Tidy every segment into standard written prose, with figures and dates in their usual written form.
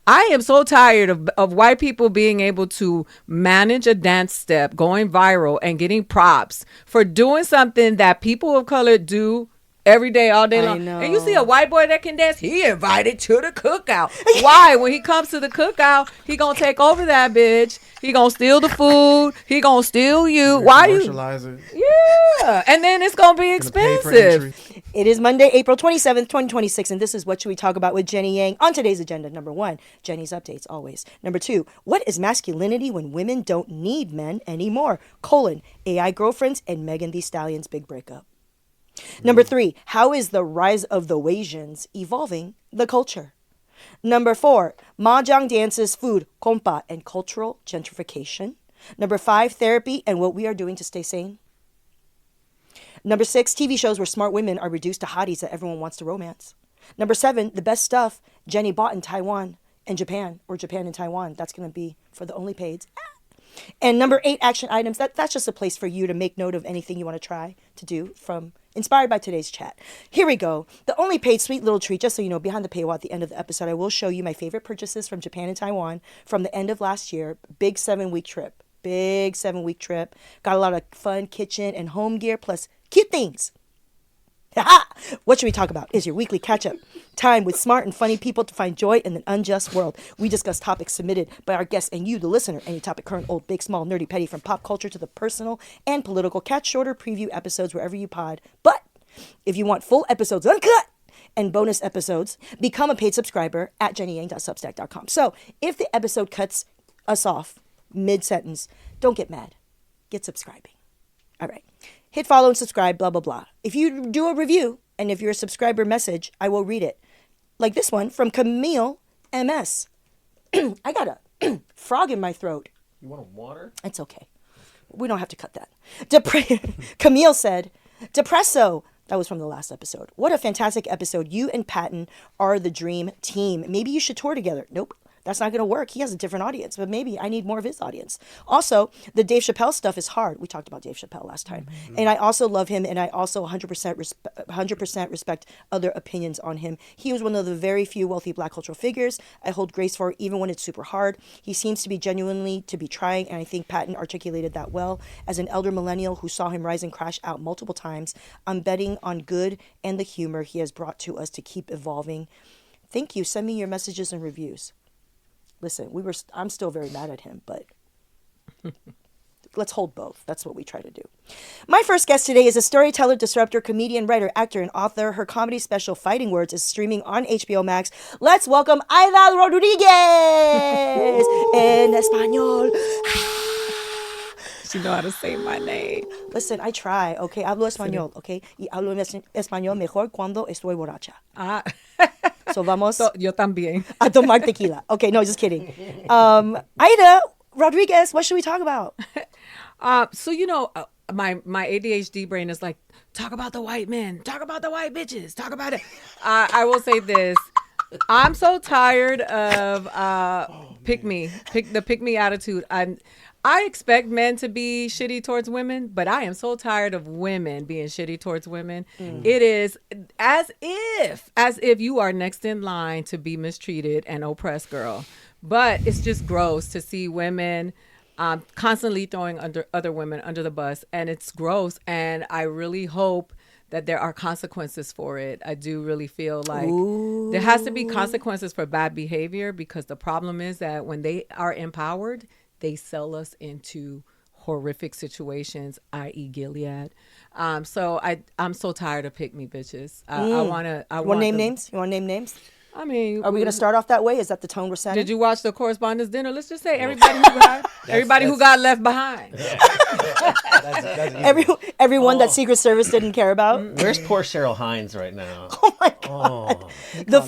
I am so tired of white people being able to manage a dance step, going viral, and getting props for doing something that people of color do every day, all day long. And you see a white boy that can dance, he invited to the cookout. Why? When he comes to the cookout, he gonna take over that bitch. He gonna steal the food. He gonna steal you. Why you? Yeah, and then it's gonna be expensive. It is Monday, April 27th, 2026, and this is What Should We Talk About with Jenny Yang. On today's agenda, number 1, Jenny's updates, always. Number 2, what is masculinity when women don't need men anymore? AI girlfriends and Megan Thee Stallion's big breakup. Number 3, how is the rise of the Asians evolving the culture? Number 4, Mahjong dances, food, compa, and cultural gentrification. Number 5, therapy and what we are doing to stay sane. Number 6, TV shows where smart women are reduced to hotties that everyone wants to romance. Number 7, the best stuff Jenny bought in Taiwan and Japan, or Japan and Taiwan. That's going to be for the OnlyPaids. And number 8, action items. That's just a place for you to make note of anything you want to try to do from inspired by today's chat. Here we go. The OnlyPaids Sweet Little Treat. Just so you know, behind the paywall at the end of the episode, I will show you my favorite purchases from Japan and Taiwan from the end of last year. Big 7-week trip. Got a lot of fun kitchen and home gear plus cute things. What should we talk about? Is your weekly catch-up time with smart and funny people to find joy in an unjust world. We discuss topics submitted by our guests and you, the listener. Any topic, current, old, big, small, nerdy, petty, from pop culture to the personal and political. Catch shorter preview episodes wherever you pod. But if you want full episodes uncut and bonus episodes, become a paid subscriber at jennyyang.substack.com. So if the episode cuts us off mid-sentence, don't get mad. Get subscribing. All right. Hit follow and subscribe, blah, blah, blah. If you do a review, and if you're a subscriber message, I will read it. Like this one from Camille M.S. I got a frog in my throat. You want water? It's okay. We don't have to cut that. Camille said, Depresso. That was from the last episode. What a fantastic episode. You and Patton are the dream team. Maybe you should tour together. Nope. That's not going to work. He has a different audience, but maybe I need more of his audience. Also, the Dave Chappelle stuff is hard. We talked about Dave Chappelle last time. Mm-hmm. And I also love him, and I also 100% respect other opinions on him. He was one of the very few wealthy Black cultural figures I hold grace for, even when it's super hard. He seems to be genuinely to be trying, and I think Patton articulated that well. As an elder millennial who saw him rise and crash out multiple times, I'm betting on good and the humor he has brought to us to keep evolving. Thank you. Send me your messages and reviews. Listen, I'm still very mad at him, but let's hold both. That's what we try to do. My first guest today is a storyteller, disruptor, comedian, writer, actor, and author. Her comedy special, Fighting Words, is streaming on HBO Max. Let's welcome Aida Rodriguez en español. She know how to say my name. Listen, I try, okay? Hablo español, okay? Y hablo español mejor cuando estoy borracha. So vamos. Yo también. A tomar tequila. Okay, no, just kidding. Aida Rodriguez, what should we talk about? So you know, my ADHD brain is like, talk about the white men, talk about the white bitches, talk about it. I will say this. I'm so tired of pick me attitude. I expect men to be shitty towards women, but I am so tired of women being shitty towards women. It is as if you are next in line to be mistreated and oppressed, girl. But it's just gross to see women constantly throwing other women under the bus, and it's gross. And I really hope that there are consequences for it. I do really feel like there has to be consequences for bad behavior, because the problem is that when they are empowered, they sell us into horrific situations, i.e. Gilead. So I'm so tired of pick me bitches. I want to name names? You want to name names? I mean, are we going to start off that way? Is that the tone we're setting? Did you watch the correspondence dinner? Let's just say everybody who got left behind. Everyone that Secret Service didn't care about. Where's poor Cheryl Hines right now? Oh my God! Oh. The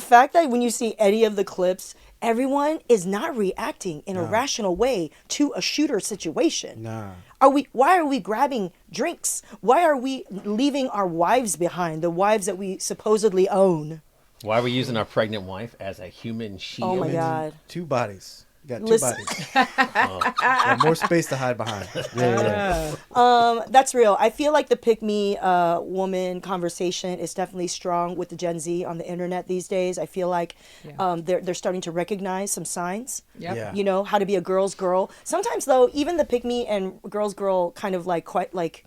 fact that when you see any of the clips, everyone is not reacting in a rational way to a shooter situation. Nah. Why are we grabbing drinks? Why are we leaving our wives behind? The wives that we supposedly own. Why are we using our pregnant wife as a human shield? Oh my God. 2 bodies. Got two Listen. bodies. Got more space to hide behind. That's real. I feel like the pick me woman conversation is definitely strong with the Gen Z on the internet these days. I feel like they're starting to recognize some signs. Yep. Yeah. You know, how to be a girl's girl. Sometimes though, even the pick me and girl's girl kind of like quite like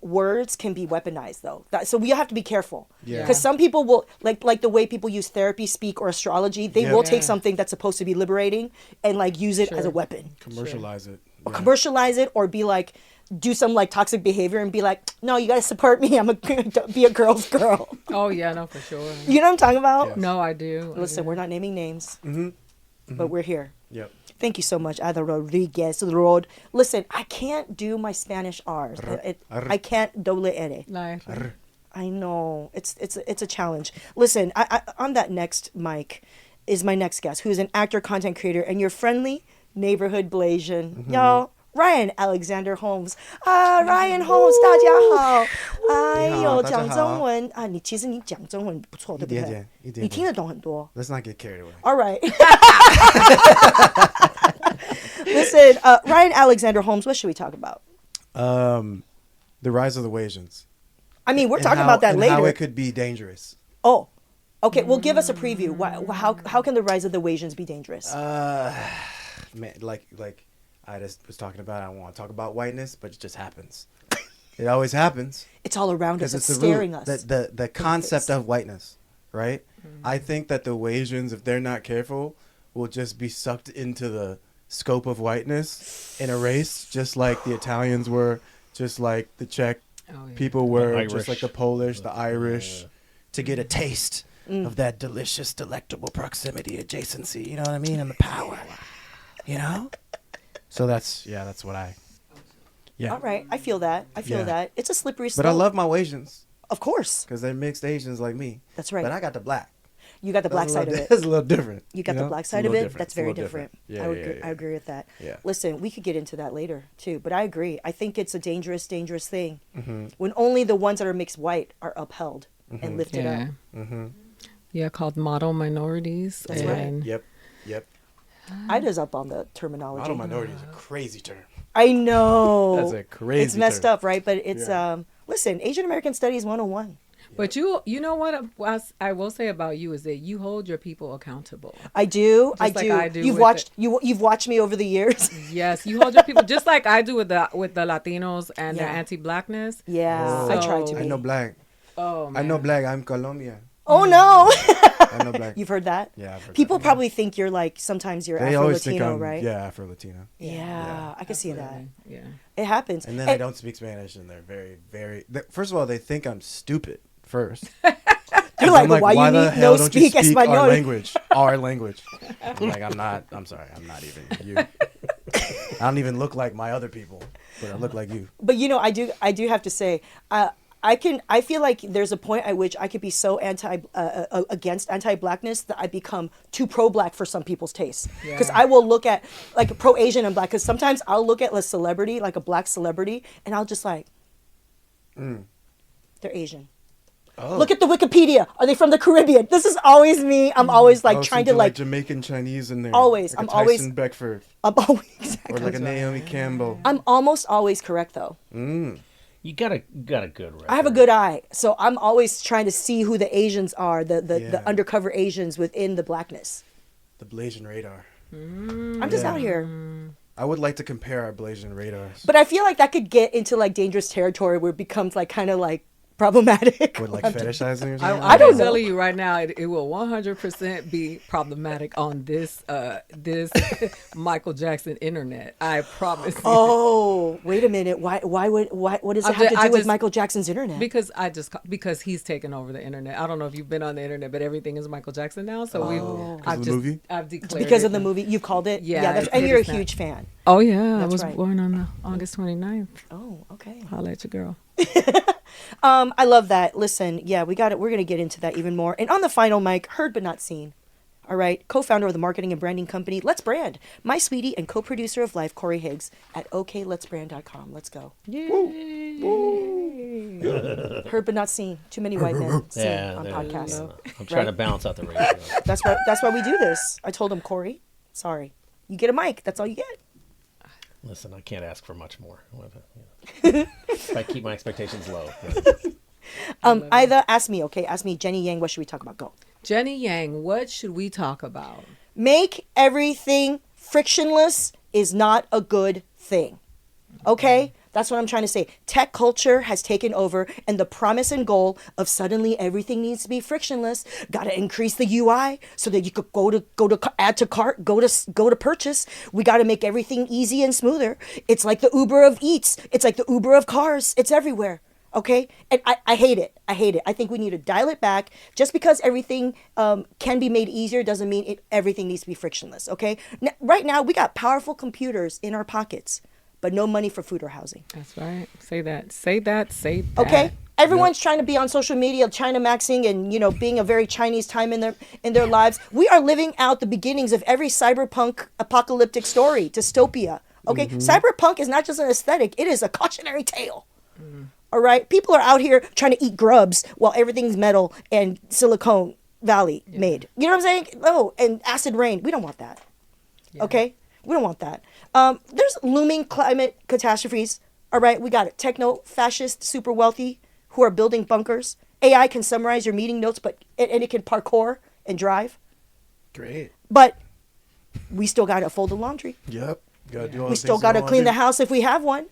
words can be weaponized though. So we have to be careful. Yeah. Because some people will like the way people use therapy speak or astrology, they will take something that's supposed to be liberating and like use it as a weapon. Commercialize it. Or Yeah. commercialize it or be like do some like toxic behavior and be like, no, you gotta support me. I'm be a girl's girl. Oh yeah, no, for sure. You know what I'm talking about? Yes. No, I do. Listen, we're not naming names, but we're here. Yep. Thank you so much, Aida Rodriguez Rod. Listen, I can't do my Spanish R's. I can't doble R. Life. I know it's a challenge. Listen, I on that next mic is my next guest, who's an actor, content creator, and your friendly neighborhood Blasian, y'all. Ryan Alexander Holmes Ryan Holmes， 大家好。哎呦，讲中文啊，其实你讲中文不错，对不对？一点点。你听得懂很多。 Let's not get carried away. All right. Listen, Ryan Alexander Holmes, what should we talk about? The rise of the Wasians. I mean, we're And talking how- about that and later. How it could be dangerous. Oh, okay. Well, give us a preview. How can the rise of the Wasians be dangerous? Man, like I just was talking about, I don't want to talk about whiteness, but it just happens. It always happens. It's all around us. Because It's it's staring the root, us. the concept of whiteness, right? I think that the Wasians, if they're not careful, will just be sucked into the scope of whiteness and erased, just like the Italians were, just like the Czech people were, The just like the Irish. Polish, the Irish, to get a taste of that delicious, delectable proximity, adjacency, you know what I mean, and the power, you know? So that's what I... Yeah. All right. I feel that. Yeah. It's a slippery slope. But I love my Asians Of course. because they're mixed Asians like me. That's right. But I got the black. You got the black side of it. That's a little different. You got the know? black It's a side of little it. different. That's It's a very little different. Yeah, I agree with that. Yeah. Listen, we could get into that later too, but I agree. I think it's a dangerous thing Mm-hmm. when only the ones that are mixed white are upheld and lifted Yeah. up. Mm-hmm. Yeah, called model minorities. That's right. and Yep. Ida's up on the terminology. Model minority is a crazy term. I know. That's a crazy It's messed term. up, right? But it's listen, Asian American Studies 101. But you know what I will say about you is that you hold your people accountable. I do. Just like I do You've with watched you've watched me over the years. Yes, you hold your people just like I do with the Latinos and their Yeah. anti-blackness. Yeah, I try to So- be. I know black. Oh man. I know black. I'm Colombian. Oh no. I know black. You've heard that? Yeah, I've heard People that. probably think you're like sometimes you're They Afro always think Latino, I'm right? yeah Afro Latino. Yeah, I can see that. Yeah. It happens. And then I don't speak Spanish, and they're very. First of all, they think I'm stupid. First, They're like, I'm why you the need hell no don't speak you speak Espanol? our language? Our language. I'm like, I'm not. I'm sorry. I'm not even you. I don't even look like my other people, but I look like you. But you know, I do have to say, I feel like there's a point at which I could be so against anti-blackness that I become too pro-black for some people's taste. Because Yeah. I will look at like pro-Asian and black. Because sometimes I'll look at a celebrity, like a black celebrity, and I'll just like, they're Asian. Oh. Look at the Wikipedia. Are they from the Caribbean? This is always me. I'm always like Oh, so trying you to like like. Jamaican Chinese in there. Always. Like I'm a always- Tyson Beckford I'm always exactly. or like a Naomi Campbell. I'm almost always correct though. You got a good record. I have a good eye, so I'm always trying to see who the Asians are, the Yeah. undercover Asians within the blackness. The Blasian radar. I'm just out here. I would like to compare our Blasian radars But I feel like that could get into like dangerous territory where it becomes like kind of like problematic. with like fetishizing or something. I don't I'm know. telling you right now, it will 100% be problematic on this Michael Jackson internet. I promise. You. Oh, wait a minute. Why what does it have to do with Michael Jackson's internet? Because because he's taken over the internet. I don't know if you've been on the internet, but everything is Michael Jackson now. So Because of the movie? I've declared Because it. of the movie, you've called it? Yeah, that's, it and you're a is that. huge fan. Oh yeah, I That's was right. born on the August 29th. Oh, okay. Holla at your girl. I love that. Listen, yeah, we got it. We're going to get into that even more. And on the final mic, heard but not seen. All right, co-founder of the marketing and branding company Let's Brand, my sweetie and co-producer of Life, Corey Higgs at OKLet'sBrand.com. Let's go. Heard but not seen. Too many white men seen Yeah, on there- podcasts. I'm trying to balance out the ratio. That's why we do this. I told him, Corey, sorry. You get a mic. That's all you get. Listen, I can't ask for much more. If I keep my expectations low. Aida, ask me, okay? Ask me, Jenny Yang, what should we talk about? Go. Jenny Yang, what should we talk about? Make everything frictionless is not a good thing. Okay? That's what I'm trying to say. Tech culture has taken over, and the promise and goal of suddenly everything needs to be frictionless. Got to increase the UI so that you could go to add to cart, go to purchase. We got to make everything easy and smoother. It's like the Uber of eats. It's like the Uber of cars. It's everywhere. Okay? And I hate it. I hate it. I think we need to dial it back. Just because everything can be made easier doesn't mean everything needs to be frictionless. Okay? Right now, we got powerful computers in our pockets, but no money for food or housing. That's right. Say that. Say that. Say that. Okay? Everyone's trying to be on social media, China maxing, and being a very Chinese time in their lives. We are living out the beginnings of every cyberpunk apocalyptic story, dystopia. Okay? Cyberpunk is not just an aesthetic, it is a cautionary tale. All right? People are out here trying to eat grubs while everything's metal and Silicon Valley made. You know what I'm saying? Oh, and acid rain. We don't want that. Okay? We don't want that. There's looming climate catastrophes. All right? We got it. Techno, fascist, super wealthy who are building bunkers. AI can summarize your meeting notes, and it can parkour and drive. Great. But we still got to fold the laundry. Yep. Gotta do all We still got to clean the house. house if we have one.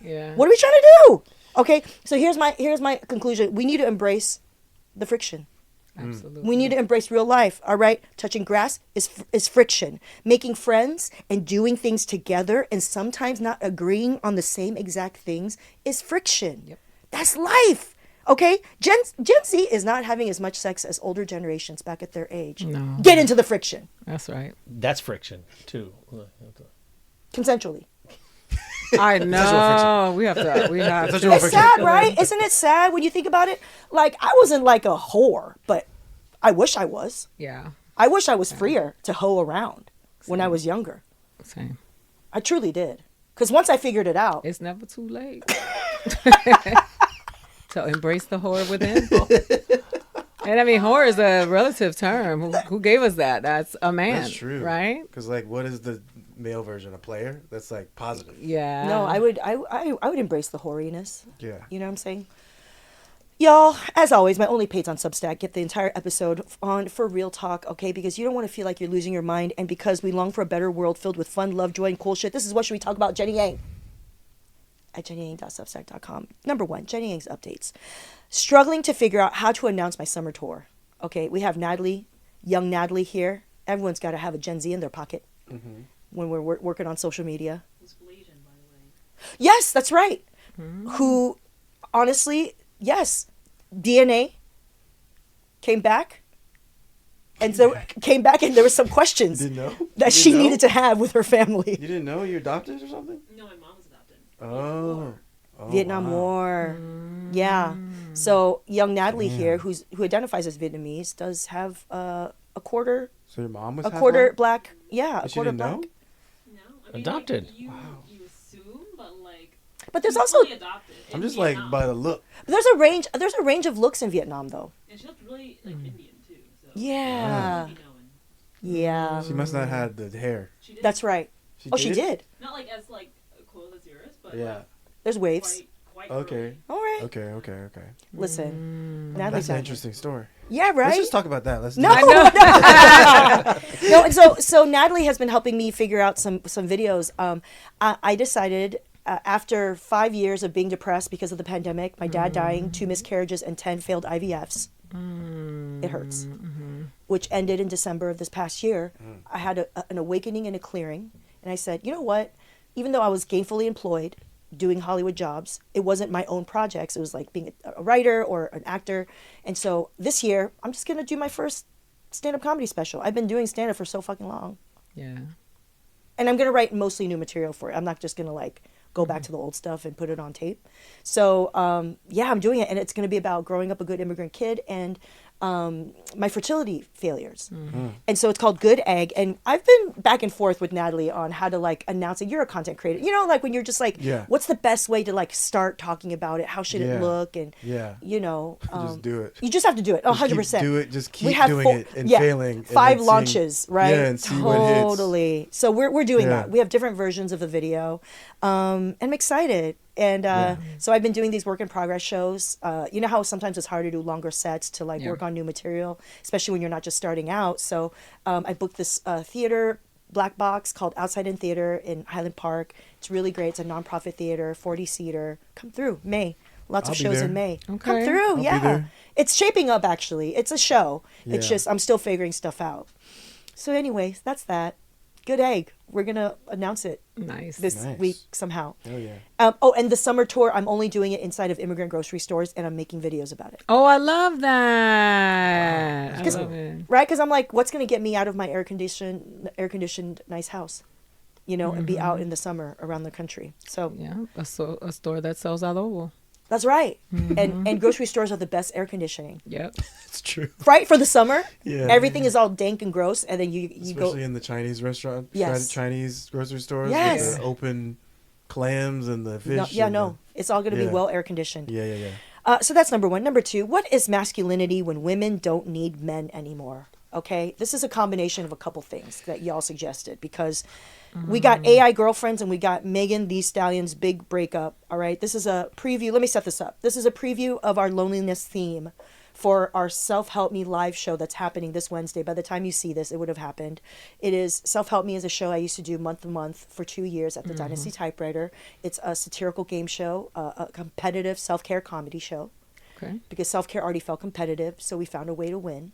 Yeah. What are we trying to do? Okay, so here's my conclusion. We need to embrace the friction. Absolutely. We need to embrace real life, all right? Touching grass is friction. Making friends and doing things together and sometimes not agreeing on the same exact things is friction. Yep. That's life, okay? Gen Z is not having as much sex as older generations back at their age. No. Get into the friction. That's right. That's friction, too. Consensually. I know. We have to. It's sad, right? Isn't it sad when you think about it? Like, I wasn't like a whore, but I wish I was. Yeah. I wish I was freer to hoe around when I was younger. Same. I truly did. Because once I figured it out. It's never too late to embrace the horror within. And I mean, horror is a relative term. Who gave us that? That's a man. That's true. Right? Because, like, what is the male version? A player? That's, like, positive. Yeah. No, I would embrace the hoariness. Yeah. You know what I'm saying? Y'all, as always, my OnlyPaids on Substack. Get the entire episode on for real talk, okay? Because you don't want to feel like you're losing your mind. And because we long for a better world filled with fun, love, joy, and cool shit. This is What Should We Talk About? Jenny Yang. At jennyyang.substack.com. Number 1, Jenny Yang's updates. Struggling to figure out how to announce my summer tour. Okay, we have Natalie, young Natalie here. Everyone's got to have a Gen Z in their pocket when we're working on social media. Who's Blasian, by the way? Yes, that's right. Who, honestly, yes, DNA came back. And so came back and there were some questions You didn't know? that You she didn't know? needed to have with her family. You didn't know you're adopted or something? No, my mom was adopted. Oh. Vietnam wow. War. Yeah. So young Natalie here, who identifies as Vietnamese, does have a quarter So your mom was a half quarter white? black. Yeah, And a she quarter didn't black. know? No, I mean, Adopted. Like, you assume, but like. But there's she's also fully adopted I'm in just like, Vietnam. by the look. there's a range of looks in Vietnam though. And she looked really like Indian too. So Yeah. she knowing. Yeah. She must not have had the hair. She did. That's right. She did. Not like as like cool as yours, but Yeah. There's waves. quite Okay. early. All right. Okay. Listen. That's Natalie's an out interesting story. here. Yeah, right? Let's just talk about that. Let's No, do it. no, and so Natalie has been helping me figure out some videos. I decided after 5 years of being depressed because of the pandemic, my dad dying, 2 miscarriages, and 10 failed IVFs. It hurts. Which ended in December of this past year. I had an awakening and a clearing, and I said, you know what? Even though I was gainfully employed, doing Hollywood jobs, it wasn't my own projects. It was like being a writer or an actor. And so this year, I'm just going to do my first stand-up comedy special. I've been doing stand-up for so fucking long. Yeah. And I'm going to write mostly new material for it. I'm not just going to like go back to the old stuff and put it on tape. So, yeah, I'm doing it. And it's going to be about growing up a good immigrant kid and my fertility failures. And so it's called Good Egg. And I've been back and forth with Natalie on how to like announce it. You're a content creator. You know, like when you're just like, what's the best way to like start talking about it? How should it look? And, you know, just do it. You just have to do it. 100%. Do it. Just keep doing it and failing. 5 launches, right? Yeah, and see what hits. Totally. So we're doing that. We have different versions of the video. I'm excited. And so I've been doing these work in progress shows. You know how sometimes it's hard to do longer sets to like work on new material, especially when you're not just starting out. So I booked this theater black box called Outside In Theater in Highland Park. It's really great. It's a nonprofit theater, 40-seater. Come through, May. Lots of shows in May. Okay. Come through, I'll be there. It's shaping up, actually. It's a show. It's just, I'm still figuring stuff out. So anyways, that's that. Good Egg. We're going to announce it this week somehow. Oh, yeah. And the summer tour, I'm only doing it inside of immigrant grocery stores, and I'm making videos about it. Oh, I love that. I love it. Right? Because I'm like, what's going to get me out of my air-conditioned nice house? You know, and be out in the summer around the country. So yeah, a store that sells adobo. That's right. And grocery stores are the best air conditioning. Yep. It's true. Right? For the summer, Yeah. everything is all dank and gross, and then you Especially go... in the Chinese restaurant, Yes. Chinese grocery stores. Yes. With the open clams and the fish. It's all going to be well air conditioned. Yeah. So that's number 1. Number 2, what is masculinity when women don't need men anymore? Okay, this is a combination of a couple things that y'all suggested, because we got AI girlfriends and we got Megan Thee Stallion's big breakup. All right, this is a preview. Let me set this up. This is a preview of our loneliness theme for our Self Help Me live show that's happening this Wednesday. By the time you see this, it would have happened. It is Self Help Me is a show I used to do month to month for 2 years at the Dynasty Typewriter. It's a satirical game show, a competitive self-care comedy show. Okay. Because self-care already felt competitive, so we found a way to win.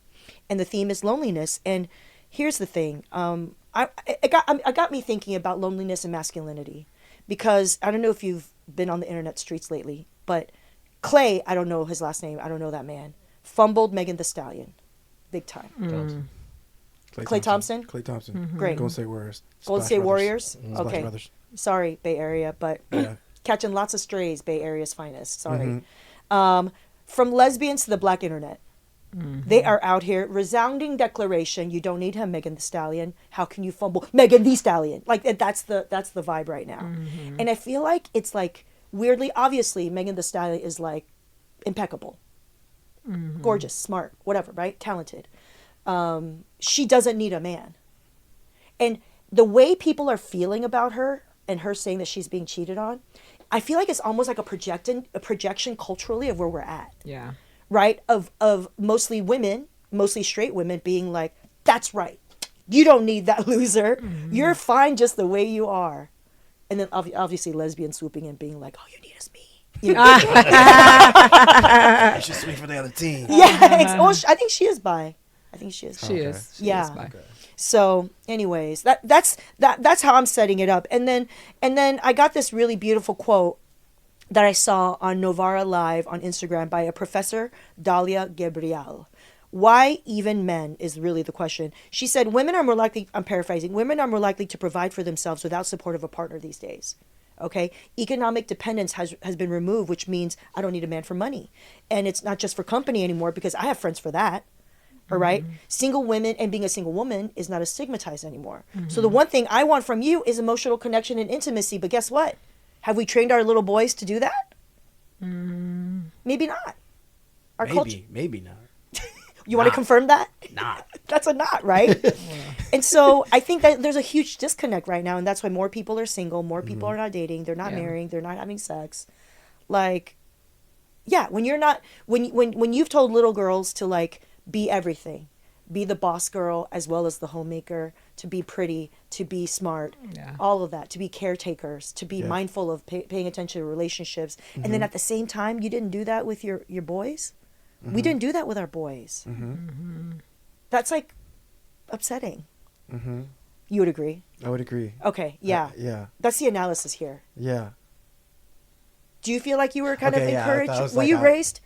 And the theme is loneliness. And here's the thing. It got me thinking about loneliness and masculinity, because I don't know if you've been on the internet streets lately, but Clay, I don't know his last name. I don't know that man. Fumbled Megan Thee Stallion. Big time. Clay Thompson? Clay Thompson. Great. Golden State Warriors. Golden Splash State Brothers. Warriors? Splash Okay. Brothers. Sorry, Bay Area, but Yeah. catching lots of strays, Bay Area's finest. Sorry. From lesbians to the black internet. They are out here. Resounding declaration. You don't need him, Megan Thee Stallion. How can you fumble Megan Thee Stallion? Like that's the vibe right now. And I feel like it's like weirdly, obviously, Megan Thee Stallion is like impeccable, gorgeous, smart, whatever, right? Talented. She doesn't need a man. And the way people are feeling about her and her saying that she's being cheated on, I feel like it's almost like a projection culturally of where we're at. Yeah. Right? Of mostly women, mostly straight women being like, that's right. You don't need that loser. You're fine just the way you are. And then obviously lesbians swooping in being like, all you need is me. You know? You should swing for the other team. Yeah. I think she is bi. I think she is bi. She is. She Yeah. is bi. So anyways, that's how I'm setting it up. And then I got this really beautiful quote that I saw on Novara Live on Instagram by a professor, Dalia Gabriel. Why even men is really the question. She said, women are more likely, I'm paraphrasing, women are more likely to provide for themselves without support of a partner these days. Okay? Economic dependence has been removed, which means I don't need a man for money. And it's not just for company anymore, because I have friends for that. All right? Single women and being a single woman is not as stigmatized anymore. So the one thing I want from you is emotional connection and intimacy. But guess what? Have we trained our little boys to do that? Maybe not. Our culture. Maybe not. You want to confirm that? Not. That's a not, right? And so I think that there's a huge disconnect right now, and that's why more people are single, more people are not dating, they're not marrying, they're not having sex. Like, yeah, when you're not, when you've told little girls to like be everything, be the boss girl as well as the homemaker, to be pretty, to be smart, all of that, to be caretakers, to be mindful of paying attention to relationships. And then at the same time, you didn't do that with your boys. We didn't do that with our boys. That's like upsetting. You would agree? I would agree. Okay, yeah. Yeah. That's the analysis here. Yeah. Do you feel like you were kind of Okay, yeah, I encouraged? was Were like, you raised?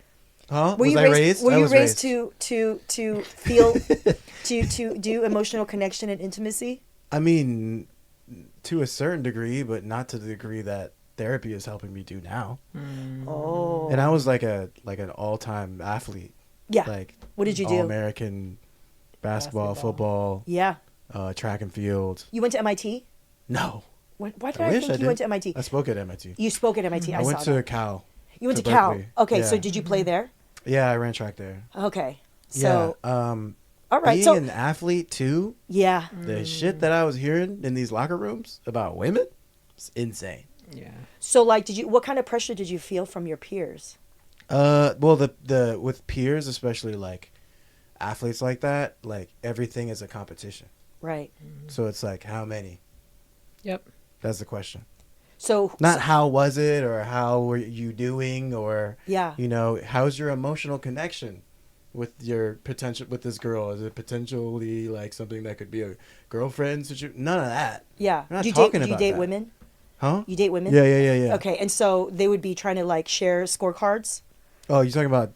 Huh? Were Was you I raised? Were I you was raised to feel to do emotional connection and intimacy? I mean, to a certain degree, but not to the degree that therapy is helping me do now. Oh. And I was like an all-time athlete Yeah. Like, What did you do? All-American basketball, football, Yeah. track and field. You went to MIT? No. Why did I I wish think I you did. went to MIT? I spoke at MIT. You spoke at MIT. I went saw to that. Cal. You went to to Cal. Berkeley. Okay, Yeah. so did you play there? Yeah, I ran track there. Okay. So, yeah. all right. Being So, an athlete too, yeah. the shit that I was hearing in these locker rooms about women, it's insane. Yeah. So, like, what kind of pressure did you feel from your peers? Well, the with peers, especially like athletes like that, like everything is a competition. Right. So it's like, how many? Yep. That's the question. So, Not how was it or how were you doing or yeah. you know, how's your emotional connection with your potential with this girl? Is it potentially like something that could be a girlfriend situation? None of that. Yeah. We're not Do you talking date, do you about date that. women? Huh? You date women? Yeah. Okay, and so they would be trying to like share scorecards. Oh, you talking about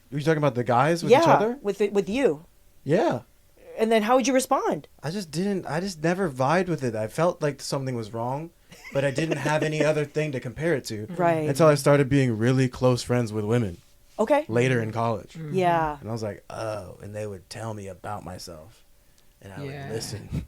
the guys with each other? with you. Yeah. And then how would you respond? I just never vibed with it. I felt like something was wrong, but I didn't have any other thing to compare it to. Right. Until I started being really close friends with women Okay. later in college. Yeah. And I was like, oh, and they would tell me about myself. And I Yeah. would listen.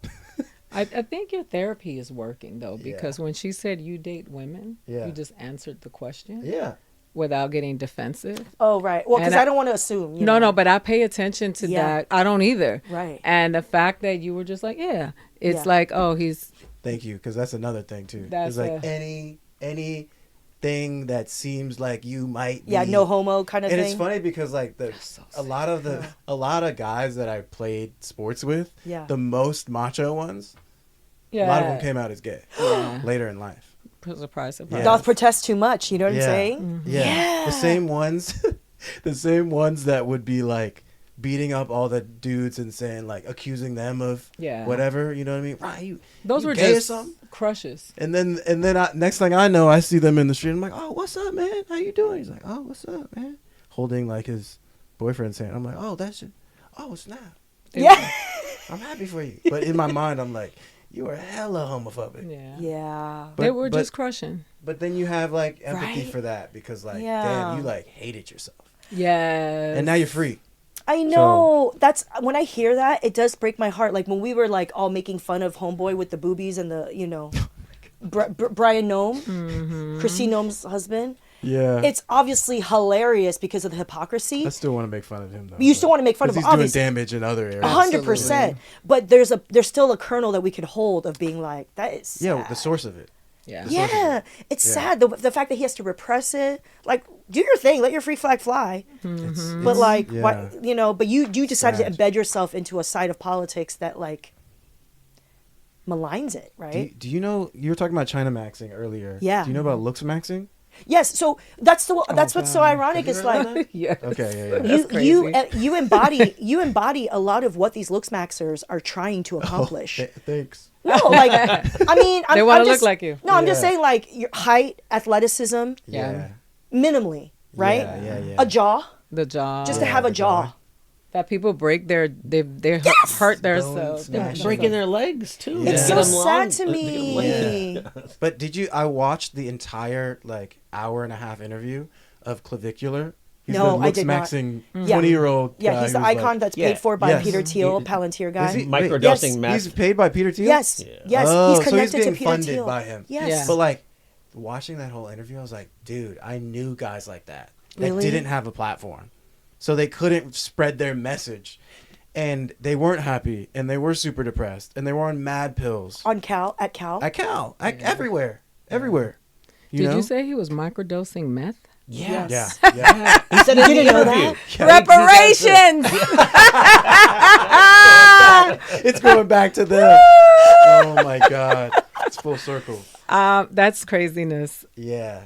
I think your therapy is working though, Yeah. because when she said you date women, Yeah. you just answered the question Yeah. without getting defensive. Oh, right. Well, because And I don't want to assume. You No, know. no, but I pay attention to Yeah. that. I don't either. Right. And the fact that you were just like, yeah, it's Yeah. like, oh, he's Thank you, because that's another thing too. That's it's like a- anything that seems like you might Yeah, be. no homo kind of And thing. it's funny because like a lot of guys that I played sports with, Yeah. the most macho ones, yeah. a lot of them came out as gay Yeah. later in life. Surprise, surprise. Yeah. Doth protest too much. You know what Yeah. I'm saying? Yeah. The same ones, the same ones that would be like beating up all the dudes and saying like accusing them of Yeah. whatever. You know what I mean? Right? Those you were gay or just something? crushes. And then next thing I know, I see them in the street. I'm like, oh, what's up, man? How you doing? He's like, oh, what's up, man? Holding like his boyfriend's hand. I'm like, oh, that's it. Oh, snap. Yeah. I'm happy for you. But in my mind, I'm like, you are hella homophobic. Yeah. Yeah. They But- were but- just crushing. But then you have like empathy Right? for that because like, Yeah. damn, you like hated yourself. Yes. And now you're free. I know. That's when I hear that, it does break my heart. Like when we were like all making fun of Homeboy with the boobies and the, you know, Brian Nome, Chrissy Nome's husband. Yeah. It's obviously hilarious because of the hypocrisy. I still want to make fun of him though. You still want to make fun of him, he's doing obviously. damage in other areas. 100%. But there's still a kernel that we could hold of being like, that is sad. Yeah, the source of it. Yeah. Yeah, it's Yeah. sad. The fact that he has to repress it. Like, do your thing. Let your free flag fly. But like, yeah. why, you know, but you decided Sad. to embed yourself into a side of politics that like maligns it, right? Do you know you were talking about China maxing earlier? Yeah. Do you know about looks maxing? Yes. So that's what's so ironic. Have It's you heard like of Yeah. Okay, yeah. you embody a lot of what these looks maxers are trying to accomplish. Thanks. No, like I mean, They I'm wanna just- look like you. No, I'm just Yeah. saying like your height, athleticism, Yeah. minimally, right? Yeah. A jaw, The jaw. just to have a the jaw. jaw. that people break they Yes! hurt Bone themselves. smash. Breaking their legs too. Yeah. It's Get so them sad long. to me. But I watched the entire like hour and a half interview of Clavicular. He's No, the I looks did not. maxing Yeah. 20-year-old Yeah, guy he's the who's, icon like, that's Yeah. paid for by Yes. Peter Thiel, He- Palantir guy. Is he? Microdosing Yes. meth. He's paid by Peter Thiel? Yes, Yeah. yes, Oh, he's so he's connected getting to Peter funded Thiel. by him. Yes. Yeah. But like watching that whole interview, I was like, dude, I knew guys like that Really? didn't have a platform, so they couldn't spread their message, and they weren't happy, and they were super depressed, and they were on mad pills On Cal, at Cal. at Cal, everywhere. You Did know? you say he was microdosing meth? Yeah. Yes. Yeah. He said You it in didn't the know interview. that? Reparations. It's going back to them. Oh my god, it's full circle. That's craziness. Yeah.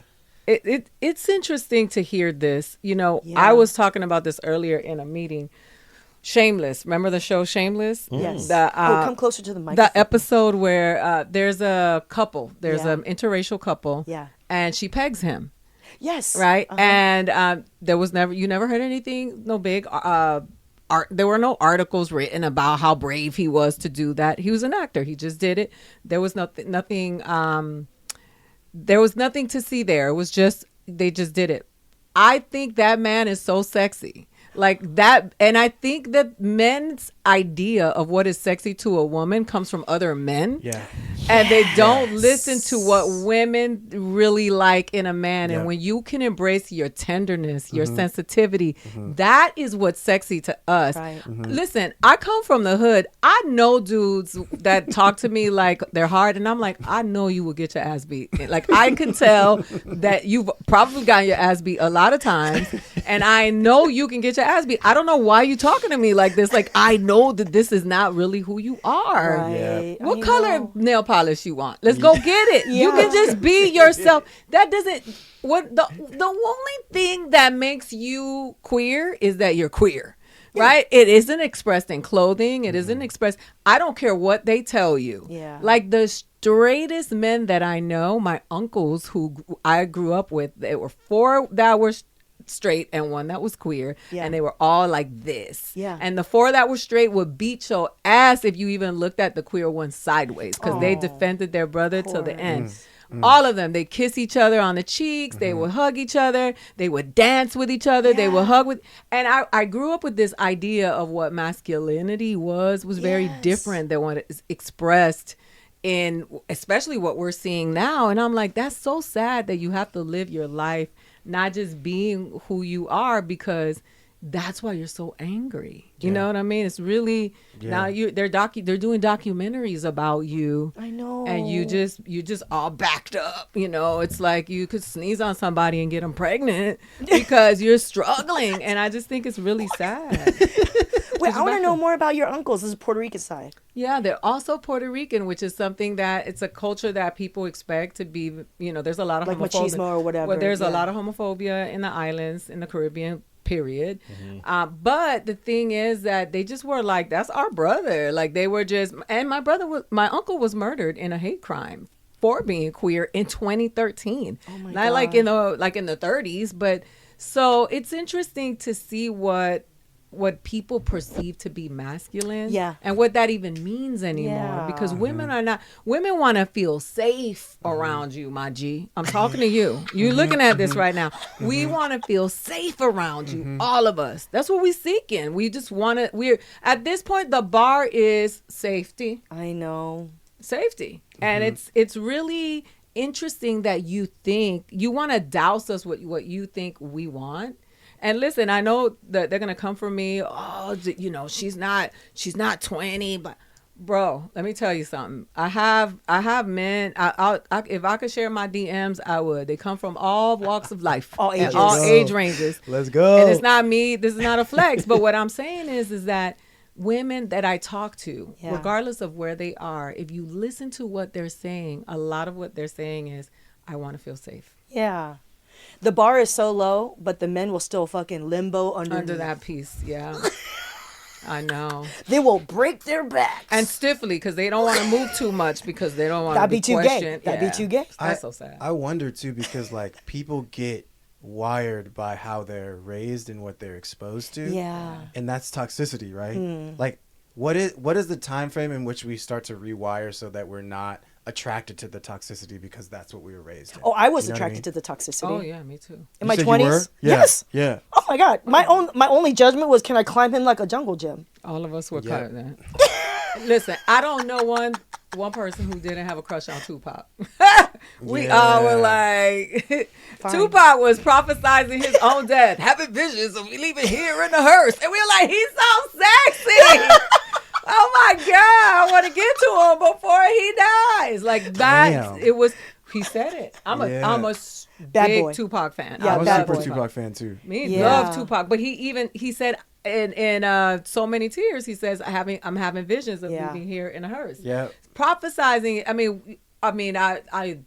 It's interesting to hear this. You know, Yeah. I was talking about this earlier in a meeting. Shameless. Remember the show Shameless? Yes. The, Come closer to the microphone. the episode where there's a couple. There's Yeah. an interracial couple. Yeah. And she pegs him. Yes. Right. Uh-huh. And you never heard anything, no big there were no articles written about how brave he was to do that. He was an actor. He just did it. There was nothing there was nothing to see there. It was just, they just did it. I think that man is so sexy. Like that. And I think that men's idea of what is sexy to a woman comes from other men. Yeah. And they don't listen to what women really like in a man. Yep. And when you can embrace your tenderness, your sensitivity, that is what's sexy to us. Right. Listen, I come from the hood. I know dudes that talk to me like they're hard. And I'm like, I know you will get your ass beat. Like, I can tell that you've probably gotten your ass beat a lot of times. And I know you can get your ass beat. I don't know why you talking to me like this. Like, I know that this is not really who you are. Right. What I color know. nail polish you want? Let's go get it. You Yeah. can just be yourself. That doesn't. What the only thing that makes you queer is that you're queer. Right? It isn't expressed in clothing. It isn't expressed. I don't care what they tell you. Yeah. Like the straightest men that I know, my uncles who I grew up with, there were 4 that were straight and 1 that was queer. Yeah. And they were all like this. Yeah. And the 4 that were straight would beat your ass if you even looked at the queer one sideways because they defended their brother till the end. All of them, they kiss each other on the cheeks. They would hug each other. They would dance with each other. They would hug with. And I grew up with this idea of what masculinity was very different than what is expressed in, especially what we're seeing now. And I'm like, that's so sad that you have to live your life not just being who you are, because that's why you're so angry. You know what I mean? It's really now they're doing documentaries about you. I know. And you just all backed up. You know, it's like you could sneeze on somebody and get them pregnant because you're struggling. And I just think it's really sad. Wait, I want to know more about your uncles. This is Puerto Rican side. Yeah, they're also Puerto Rican, which is something that it's a culture that people expect to be, you know, there's a lot of Like homophobia. machismo or whatever. Well, there's yeah. a lot of homophobia in the islands, in the Caribbean, period. But the thing is that they just were like, that's our brother. Like they were just, and my uncle was murdered in a hate crime for being queer in 2013. Oh my Not God. like in the 30s, but so it's interesting to see what people perceive to be masculine, Yeah. and what that even means anymore. Yeah. Because women want to feel safe around you, my G. I'm talking to you. You're looking at this right now. We want to feel safe around you, all of us. That's what we're seeking. We just want to. We're at this point. The bar is safety, I know. safety, and it's really interesting that you think you want to douse us with what you think we want. And listen, I know that they're gonna come for me. Oh, you know, she's not 20, but bro, let me tell you something. I have men. I if I could share my DMs, I would. They come from all walks of life, All and ages. all Let's go. age ranges. Let's go. And it's not me. This is not a flex. But what I'm saying is that women that I talk to, Yeah. regardless of where they are, if you listen to what they're saying, a lot of what they're saying is, I want to feel safe. Yeah. The bar is so low, but the men will still fucking limbo Under that piece, yeah. I know. They will break their backs. And stiffly, because they don't want to move too much, because they don't want to That'd be be too questioned. gay. That'd be too gay. That's so sad. I wonder too, because like people get wired by how they're raised and what they're exposed to. Yeah. And that's toxicity, right? Like what is the time frame in which we start to rewire so that we're not attracted to the toxicity because that's what we were raised in? Oh, I was You know what I attracted to the toxicity. Oh, yeah, me too. In You my said you were? 20s? Yeah. Yes. Yeah. Oh my God. My only judgment was, can I climb him like a jungle gym? All of us were Yeah. kind of that. Listen, I don't know one person who didn't have a crush on Tupac. We all were like, Fine. Tupac was prophesizing his own death, having visions of leaving here in the hearse. And we were like, he's so sexy. Oh my God, I want to get to him before he dies. Like that, Damn. it was, he said it. I'm a Bad big boy. Tupac fan. Yeah, I was bad a super boy. Tupac fan too. Me Yeah. love Tupac, but he said in so many tears, he says, I'm having visions of Yeah. leaving here in a hearse. Yeah. Prophesizing. I mean, I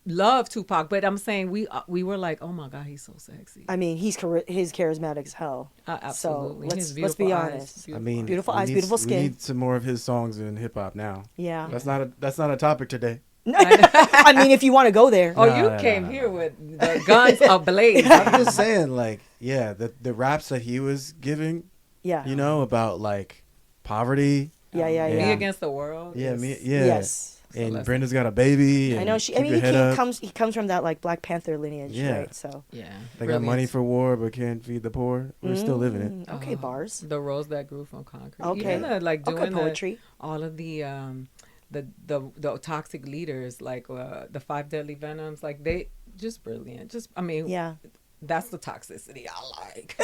love Tupac, but I'm saying we were like, oh my God, he's so sexy. I mean, he's charismatic as hell. Absolutely. So His let's be beautiful eyes. honest. I mean, Beautiful we eyes, need- beautiful We skin. need some more of his songs in hip hop now. Yeah. That's not a topic today. I mean, if you want to go there. Oh, No, you no, came no, here with the guns ablaze. I'm just saying, like, yeah, the raps that he was giving, Yeah. you know, about like poverty Yeah. Me against the world. Yeah, is- Yes. And less- Brenda's got a baby. And I know keep your head up. he comes from that like Black Panther lineage, Yeah. right? So Yeah. They got money Brilliant. for war, but can't feed the poor. We're still living it. Okay, bars. The rose that grew from concrete. Okay. Even like Okay, doing poetry. all of the toxic leaders, like the 5 deadly venoms, like they just brilliant. Just I mean, Yeah. that's the toxicity I like.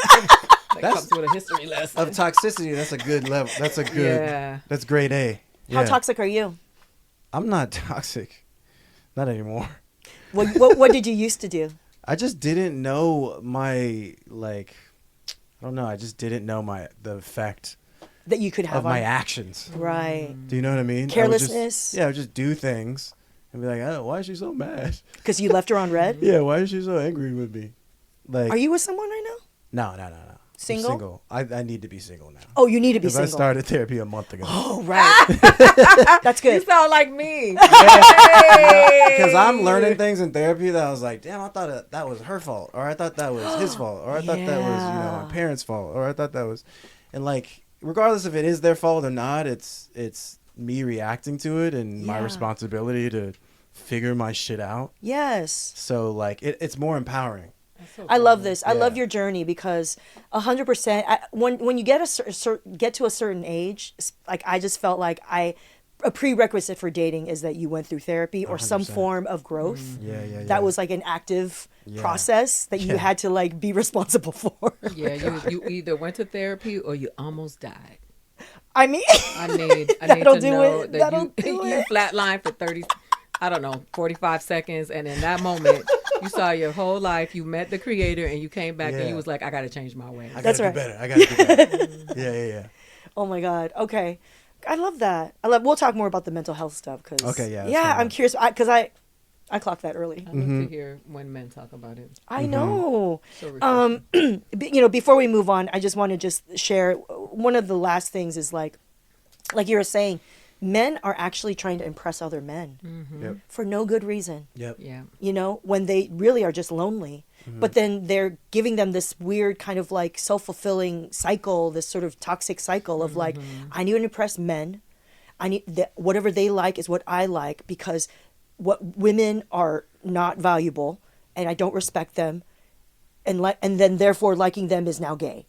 That comes with a history lesson. Of toxicity, that's a good level. That's a good. Yeah. That's grade A. How Yeah. toxic are you? I'm not toxic. Not anymore. What did you used to do? I just didn't know my like. I don't know. I just didn't know the effect That you could have of my on actions. right Do you know what I mean? I would carelessness. I would just do things and be like, oh, why is she so mad? Because you left her on red. Yeah, why is she so angry with me? Like, Are you with someone right now? No. I'm Single? single. I need to be single now. Oh, you need to be Because I single. started therapy a month ago. Oh, right. That's You good. sound like me. Because I'm learning things in therapy that I was like, damn, I thought that was her fault, or I thought that was his fault, or I thought that was my parents' fault, or I thought that was, and like regardless if it is their fault or not, it's me reacting to it and my Yeah. responsibility to figure my shit out. Yes. So like it's more empowering. I love this. I love Yeah. your journey because 100%. When you get get to a certain age, like I just felt like a prerequisite for dating is that you went through therapy or some 100%. form of growth. Yeah. That was like an active Yeah. process that you Yeah. had to like be responsible for. Yeah, you either went to therapy or you almost died. I mean, I need That'll to do know it. that That'll you do you it. flatlined for 45 seconds, and in that moment you saw your whole life. You met the creator, and you came back, and Yeah. you was like, I got to change my ways. I That's gotta right. do better. I gotta do better. Yeah. oh my God. Okay. I love that. We'll talk more about the mental health stuff because Okay, yeah, that's yeah, fine. I'm curious because I clocked that early. I love to hear when men talk about it. I know. So refreshing. Before we move on, I just want to just share one of the last things is like you were saying, men are actually trying to impress other men Yep. for no good reason. Yep. Yeah. When they really are just lonely. But then they're giving them this weird kind of like self-fulfilling cycle, this sort of toxic cycle of like, I need to impress men. I need whatever they like is what I like because what women are not valuable and I don't respect them. And then therefore liking them is now gay.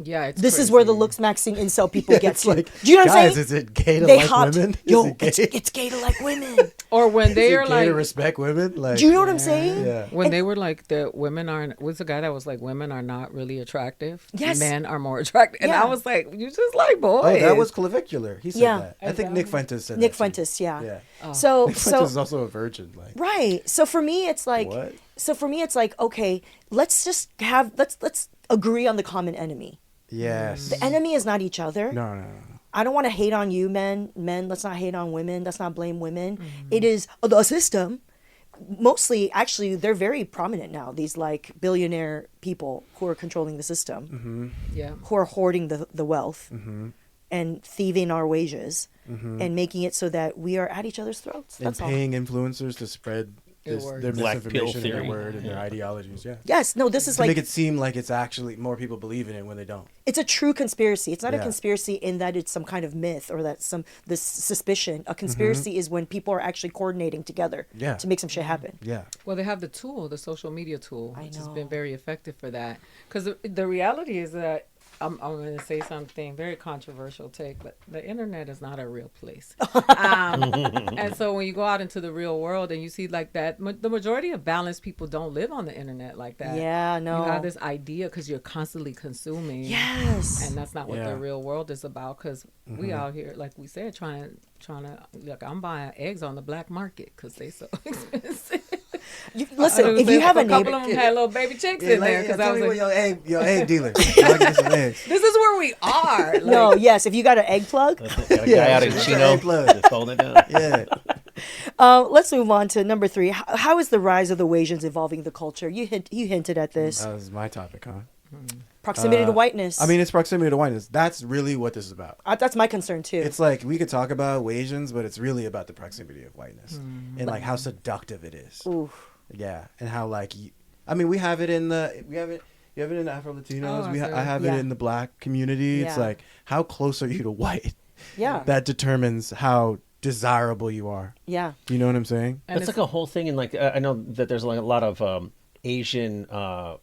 Yeah, it's This is where the crazy. looks maxing incel people get It's to. like, Do you know what I'm guys, saying? is it gay to They like hopped. women? Yo, is it gay? it's gay to like women. Or when Is they it are gay like, to respect women? Like, Do you know what I'm saying? yeah. when they were like, the women are, was the guy that was like, women are not really attractive. Yes. Men are more attractive. And Yeah. I was like, you just like boys. Oh, that was clavicular. He said Yeah. that. I think Nick Fuentes said Nick that. Fuentes, yeah. Yeah. So Nick Fuentes is also a virgin. Like, right. So for me it's like what? okay, let's just let's agree on the common enemy. Yes. The enemy is not each other. No. I don't want to hate on you, men. Let's not hate on women. Let's not blame women. It is the system. Mostly, actually, they're very prominent now. These like billionaire people who are controlling the system, Yeah. who are hoarding the wealth and thieving our wages and making it so that we are at each other's throats. And That's all. paying influencers to spread Their their words. Black pill misinformation and their theory. word and their ideologies. Yeah. Yes, no, this is To like make it seem like it's actually more people believe in it when they don't. it's a true conspiracy. It's not a Yeah. conspiracy in that it's some kind of myth or that this suspicion. A conspiracy is when people are actually coordinating together Yeah. to make some shit happen. Yeah. Well, they have the tool, the social media tool, I which has know. been very effective for that. Because the reality is that I'm going to say something very controversial take, but the internet is not a real place. And so when you go out into the real world and you see like that, the majority of balanced people don't live on the internet like that. Yeah, no. You have this idea because you're constantly consuming. Yes. And that's not what Yeah. the real world is about. Because we out here, like we said, trying to look. I'm buying eggs on the black market because they so expensive. Listen, if you have a couple neighbor, of them had little baby chicks in there because I was like, your egg dealer. I'll get some eggs. this is where we are. Like, no, yes, if you got an egg plug, Got a guy Yeah, out in it's Chino an plug. just holding it down. Yeah. let's move on to number 3. How is the rise of the Wasians evolving the culture? You hinted at this. That was my topic, huh? Proximity to whiteness. I mean, it's proximity to whiteness. That's really what this is about. That's my concern too. It's like we could talk about Asians, but it's really about the proximity of whiteness and like how seductive it is. Oof. Yeah, and how like I mean, we have it in the you have it in Afro Latinos. Oh, I have Yeah. it in the black community. It's Yeah. like how close are you to white? Yeah. that determines how desirable you are. Yeah. Do you know what I'm saying? And It's like a whole thing in like I know that there's like a lot of Asian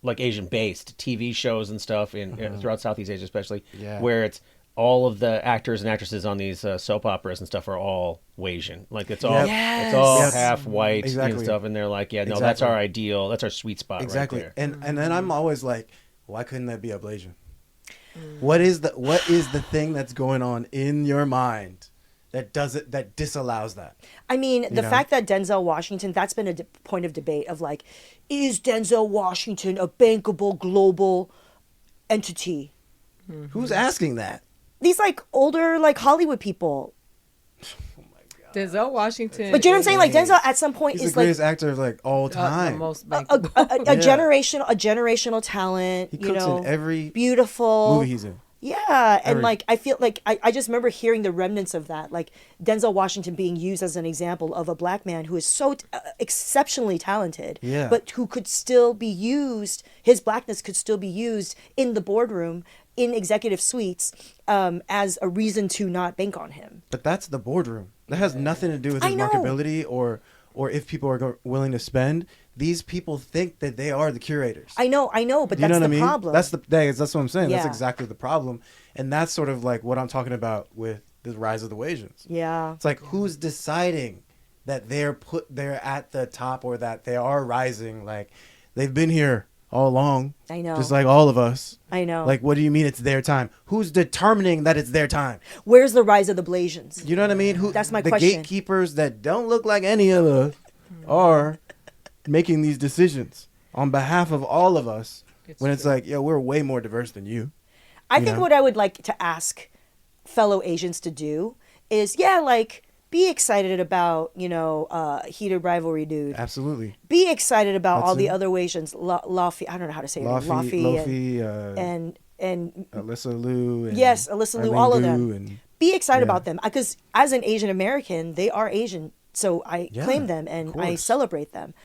like Asian based TV shows and stuff in throughout Southeast Asia especially Yeah. where it's all of the actors and actresses on these soap operas and stuff are all Asian. Like it's all Yep. it's all Yes. half white Exactly. and stuff and they're like, yeah, no, that's Exactly. our ideal. That's our sweet spot Exactly. right there. And then I'm always like, why couldn't that be a Blasian? What is the thing that's going on in your mind that disallows that? I mean, the know? fact that Denzel Washington, that's been a point of debate of like, is Denzel Washington a bankable global entity? Who's asking that? These like older like Hollywood people. Denzel Washington. But you know what I'm saying? Like Denzel at some point He's the is like greatest actor of like all the time. most a bankable. generational talent. He You cooks know, in every beautiful movie he's in. Yeah, and Every- like I feel like I just remember hearing the remnants of that, like Denzel Washington being used as an example of a black man who is so exceptionally talented, Yeah. but who could still be used. His blackness could still be used in the boardroom, in executive suites, as a reason to not bank on him. But that's the boardroom. That has nothing to do with I his know. marketability or if people are willing to spend. These people think that they are the curators. I know, but You know that's what the I mean? problem. That's what I'm saying. That's Yeah. exactly the problem, and that's sort of like what I'm talking about with the rise of the Asians. yeah. It's like who's deciding that they're at the top or that they are rising? Like they've been here all along. I know. Just like all of us. I know. Like, what do you mean it's their time? Who's determining that it's their time? Where's the rise of the Blasians? You know what I mean? That's my the question. gatekeepers that don't look like any of us are making these decisions on behalf of all of us. When it's like, yo, we're way more diverse than you. I You think know? what I would like to ask fellow Asians to do is, like, be excited about, heated rivalry, dude. Absolutely. Be excited about all the Hudson. other Asians. Lafi, I don't know how to say it. Lofi, and Alyssa Liu. And yes, Alyssa Liu, Arlene all of Gu them. And, be excited Yeah. about them because as an Asian American, they are Asian, so I Yeah, claim them and of I course. celebrate them.